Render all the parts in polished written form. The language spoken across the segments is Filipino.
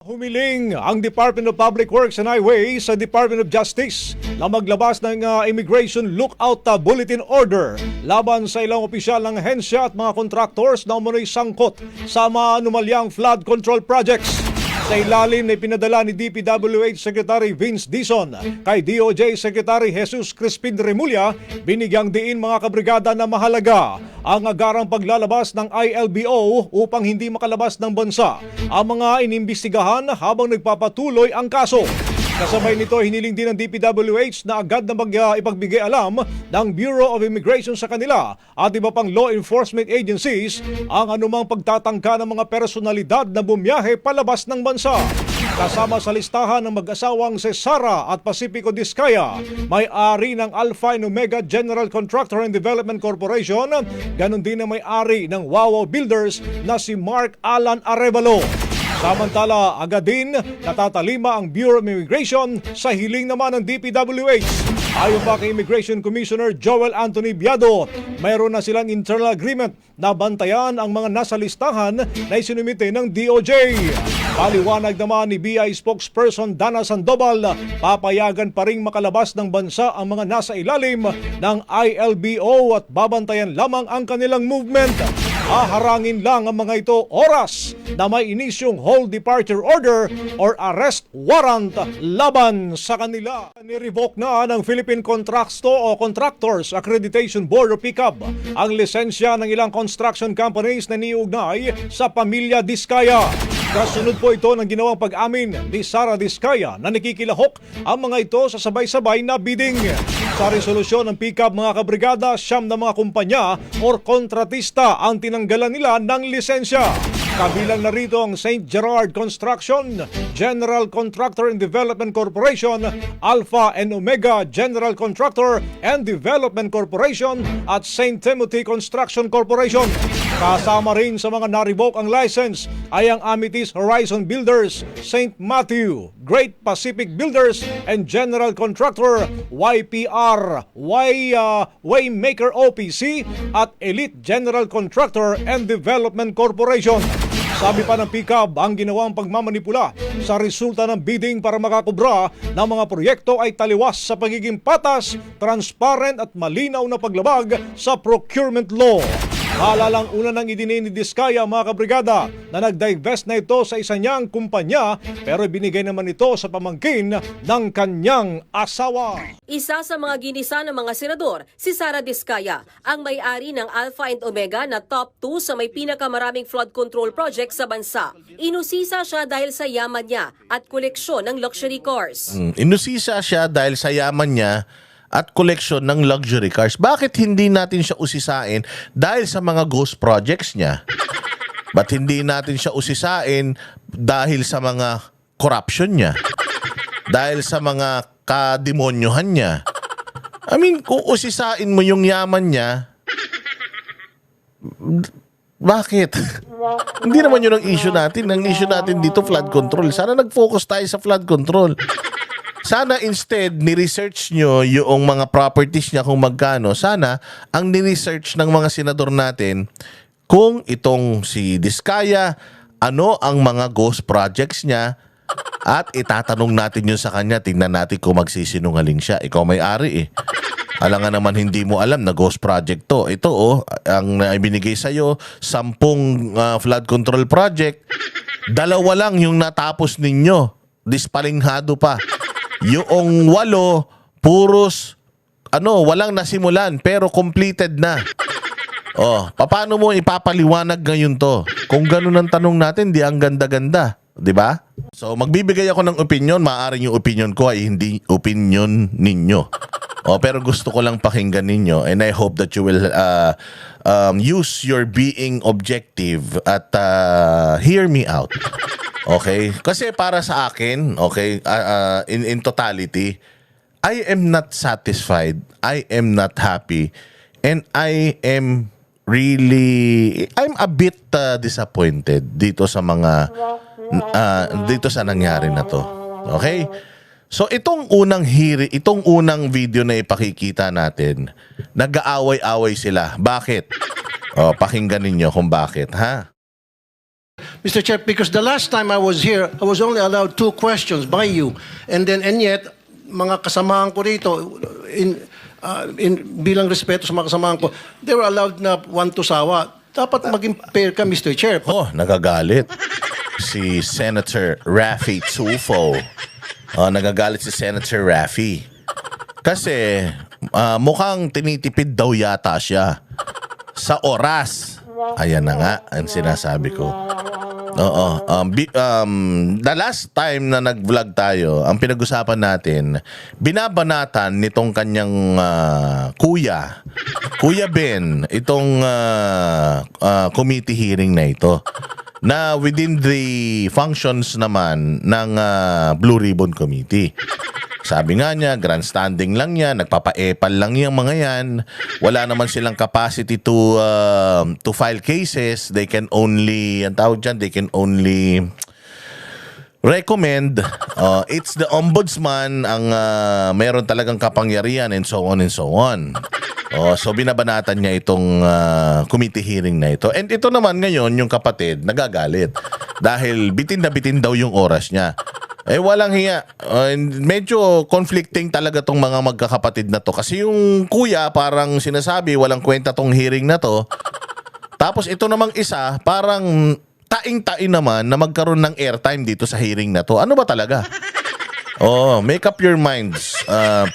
Humiling ang Department of Public Works and Highways sa Department of Justice na maglabas ng Immigration Lookout Bulletin Order laban sa ilang opisyal ng ahensya at mga contractors na umunoy sangkot sa mga anomalyang flood control projects. Sa ilalim na ipinadala ni DPWH Secretary Vince Dizon kay DOJ Secretary Jesus Crispin Remulla, binigyang diin mga kabrigada na mahalaga ang agarang paglalabas ng ILBO upang hindi makalabas ng bansa ang mga inimbestigahan habang nagpapatuloy ang kaso. Kasabay nito, hiniling din ng DPWH na agad na ipagbigay alam ng Bureau of Immigration sa kanila at iba pang law enforcement agencies ang anumang pagtatangka ng mga personalidad na bumiyahe palabas ng bansa. Kasama sa listahan ng mag-asawang si Sara at Pacifico Discaya, may-ari ng Alpha and Omega General Contractor and Development Corporation, ganon din na may-ari ng Wawa Builders na si Mark Alan Arevalo. Samantala, agad din natatalima ang Bureau of Immigration sa hiling naman ng DPWH. Ayon pa kay Immigration Commissioner Joel Anthony Biado, mayroon na silang internal agreement na bantayan ang mga nasa listahan na isinumite ng DOJ. Paliwanag naman ni BI spokesperson Dana Sandoval, papayagan pa ring makalabas ng bansa ang mga nasa ilalim ng ILBO at babantayan lamang ang kanilang movement. Haharangin lang ang mga ito oras na may inisyong hold departure order or arrest warrant laban sa kanila. Nirevoke na ng Philippine Contractors Accreditation Board o PICAB ang lisensya ng ilang construction companies na niugnay sa pamilya Discaya. Kasunod po ito ng ginawang pag-amin ni Sara Discaya na nakikilahok ang mga ito sa sabay-sabay na bidding. Sa resolusyon ng PICAB mga kabrigada, 9 na mga kumpanya or kontratista ang tinanggalan nila ng lisensya. Kabilang na rito ang St. Gerard Construction, General Contractor and Development Corporation, Alpha and Omega General Contractor and Development Corporation at St. Timothy Construction Corporation. Kasama rin sa mga na-revoke ang license ay ang Amethyst Horizon Builders, St. Matthew, Great Pacific Builders and General Contractor, YPR, Waymaker OPC at Elite General Contractor and Development Corporation. Sabi pa ng PICAB, ang ginawang pagmamanipula sa resulta ng bidding para makakubra ng mga proyekto ay taliwas sa pagiging patas, transparent at malinaw na paglabag sa procurement law. Maalalang una nang idinin ni Discaya mga kabrigada na nag-divest na ito sa isa niyang kumpanya pero binigay naman ito sa pamangkin ng kanyang asawa. Isa sa mga ginisa ng mga senador, si Sara Discaya, ang may-ari ng Alpha and Omega na top 2 sa may pinakamaraming flood control project sa bansa. Inusisa siya dahil sa yaman niya at koleksyon ng luxury cars. Inusisa siya dahil sa yaman niya at koleksyon ng luxury cars. Bakit hindi natin siya usisain dahil sa mga ghost projects niya? Ba't hindi natin siya usisain dahil sa mga corruption niya? Dahil sa mga kademonyohan niya? I mean, kung usisain mo yung yaman niya, bakit? Hindi naman yun ang issue natin. Ang issue natin dito, flood control. Sana nag-focus tayo sa flood control. Sana instead, ni-research nyo yung mga properties niya kung magkano. Sana, ang ni-research ng mga senador natin, kung itong si Discaya, ano ang mga ghost projects niya, at itatanong natin yun sa kanya, tingnan natin kung magsisinungaling siya. Ikaw may-ari eh. Alam nga naman hindi mo alam na ghost project to. Ito ang ibinigay sa'yo, 10 flood control project, 2 lang yung natapos ninyo. Dispalinghado pa. Yung 8, puros, walang nasimulan, pero completed na. Paano mo ipapaliwanag ngayon to? Kung ganun ang tanong natin, di ang ganda-ganda. Diba? So, magbibigay ako ng opinion. Maaaring yung opinion ko ay hindi opinion ninyo. Pero gusto ko lang pakinggan ninyo. And I hope that you will use your being objective at hear me out. Okay? Kasi para sa akin, okay, in totality, I am not satisfied, I am not happy, and I am I'm a bit disappointed dito sa mga dito sa nangyari na to. Okay? So itong unang video na ipakikita natin, nag-aaway-away sila. Bakit? Pakinggan ninyo kung bakit, ha? Mr. Chair, because the last time I was here, I was only allowed 2 questions by you. And yet, mga kasamahan ko rito, bilang respeto sa mga kasamahan ko, they were allowed na 1 to sawa. Dapat maging fair ka, Mr. Chair. Oh, nagagalit. Si Senator Raffy Tulfo. Nagagalit si Senator Raffy. Kasi mukhang tinitipid daw yata siya sa oras. Ayan na nga ang sinasabi ko. Oo. The last time na nag-vlog tayo, ang pinag-usapan natin, binabanatan nitong kanyang Kuya Ben, itong committee hearing na ito. Na within the functions naman ng Blue Ribbon Committee. Sabi nga niya, grandstanding lang yan, nagpapa-epal lang yung mga yan. Wala naman silang capacity to file cases. They can only, ang tawag dyan, they can only recommend. It's the ombudsman ang meron talagang kapangyarihan and so on and so on. So binabanatan niya itong committee hearing na ito. And ito naman ngayon, yung kapatid, nagagalit. Dahil bitin na bitin daw yung oras niya. Walang hiya. Medyo conflicting talaga tong mga magkakapatid na to. Kasi yung kuya parang sinasabi walang kwenta tong hearing na to. Tapos ito namang isa parang taing-tain naman na magkaroon ng airtime dito sa hearing na to. Ano ba talaga? Make up your minds,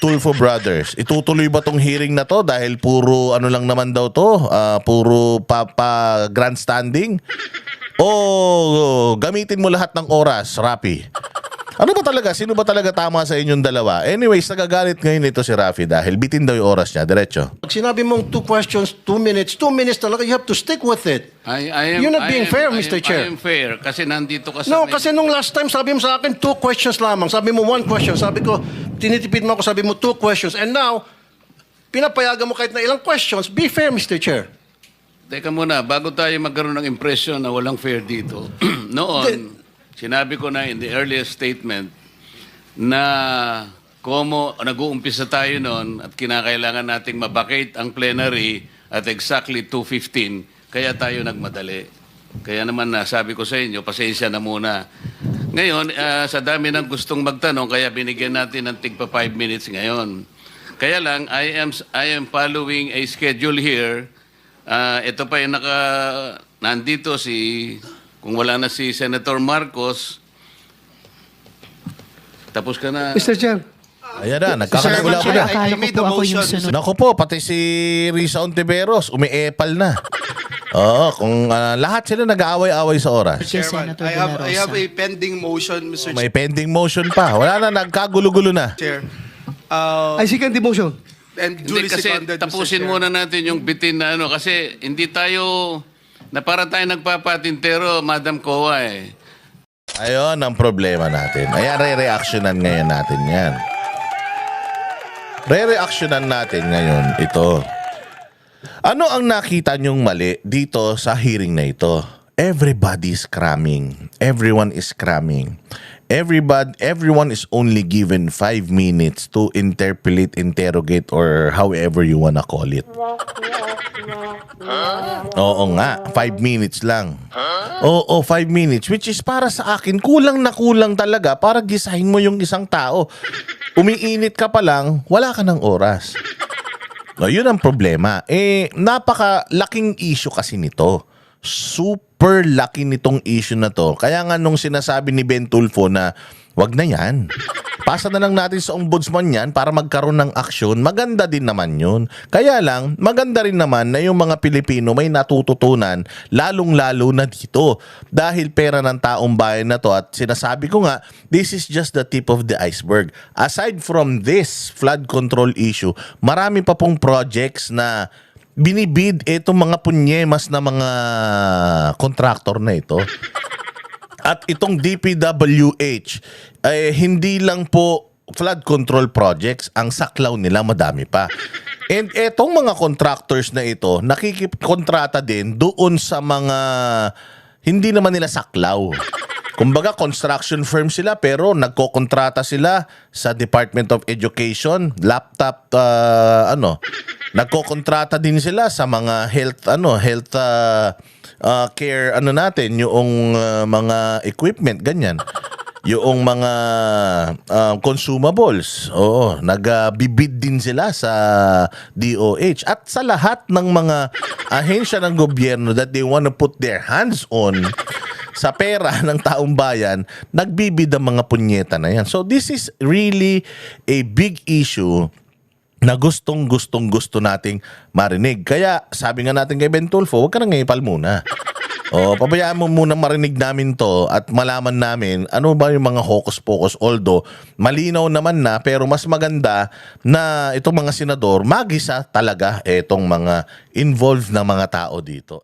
Tulfo Brothers. Itutuloy ba tong hearing na to dahil puro ano lang naman daw to? Puro papa grandstanding? O gamitin mo lahat ng oras, Rafi? Ano ba talaga? Sino ba talaga tama sa inyong dalawa? Anyways, nagagalit ngayon ito si Rafi dahil bitin daw yung oras niya. Diretso. Pag sinabi mong 2 questions, 2 minutes talaga, you have to stick with it. You're not being fair, Mr. Chair. I am fair kasi nandito ka sa... No, kasi nung last time, sabi mo sa akin, 2 questions lamang. Sabi mo 1 question. Sabi ko, tinitipid mo ako, sabi mo 2 questions. And now, pinapayagan mo kahit na ilang questions. Be fair, Mr. Chair. Teka muna, bago tayo magkaroon ng impression na walang fair dito. Noon, sinabi ko na in the earliest statement na nag-uumpisa tayo noon at kinakailangan nating mabakate ang plenary at exactly 2:15, kaya tayo nagmadali. Kaya naman sabi ko sa inyo, pasensya na muna. Ngayon, sa dami ng gustong magtanong, kaya binigyan natin ng tigpa 5 minutes ngayon. Kaya lang, I am following a schedule here. Ito pa yung nandito kung wala na si Senator Marcos, tapos ka na. Mr. Chair. Ayan na, nagkakaligula ko na. Akala ko po ako yung sunod. Naku po, pati si Risa Ontiveros, umiepal na. Kung lahat sila nag-aaway-aaway sa oras. Chairman, I have a pending motion, Mr. May pending motion pa. Wala na, nagkagulo-gulo na. Chair. I second the motion. And duly Kasi seconded, Mr. tapusin Chair. muna natin yung bitin na kasi hindi tayo, na para tayo nagpapatintero, Madam Kowa Ayun ang problema natin. Ayan, re-reactionan ngayon natin yan. Re-reactionan natin ngayon ito. Ano ang nakita nyong mali dito sa hearing na ito? Everybody is cramming. Everyone is cramming. Everyone is only given 5 minutes to interpolate, interrogate, or however you wanna call it. Oo nga, 5 minutes lang. Oo, 5 minutes. Which is para sa akin, kulang na kulang talaga para gisahin mo yung isang tao. Umiinit ka pa lang, wala ka ng oras. No, yun ang problema. Napakalaking issue kasi nito. Super laki nitong issue na to. Kaya nga nung sinasabi ni Ben Tulfo na wag na yan. Pasa na lang natin sa ombudsman yan para magkaroon ng aksyon. Maganda din naman yun. Kaya lang, maganda rin naman na yung mga Pilipino may natututunan lalong-lalo na dito. Dahil pera ng taong bayan na to at sinasabi ko nga, this is just the tip of the iceberg. Aside from this flood control issue, marami pa pong projects na binibid itong mga punyemas na mga contractor na ito. At itong DPWH, hindi lang po flood control projects, ang saklaw nila madami pa. And etong mga contractors na ito, nakikikontrata din doon sa mga hindi naman nila saklaw. Kumbaga construction firm sila pero nagkokontrata sila sa Department of Education, laptop nagkokontrata din sila sa mga health care ano natin, yung mga equipment, ganyan. Yung mga consumables. Oo, nagbibid din sila sa DOH. At sa lahat ng mga ahensya ng gobyerno that they want to put their hands on sa pera ng taong bayan, nagbibid ang mga punyeta na yan. So this is really a big issue na gustong-gusto nating marinig. Kaya sabi nga natin kay Ben Tulfo, huwag ka nang ngayipal muna. Pabayaan mo muna marinig namin to at malaman namin ano ba yung mga hocus-pocus. Although, malinaw naman na, pero mas maganda na itong mga senador, magisa talaga itong mga involved na mga tao dito.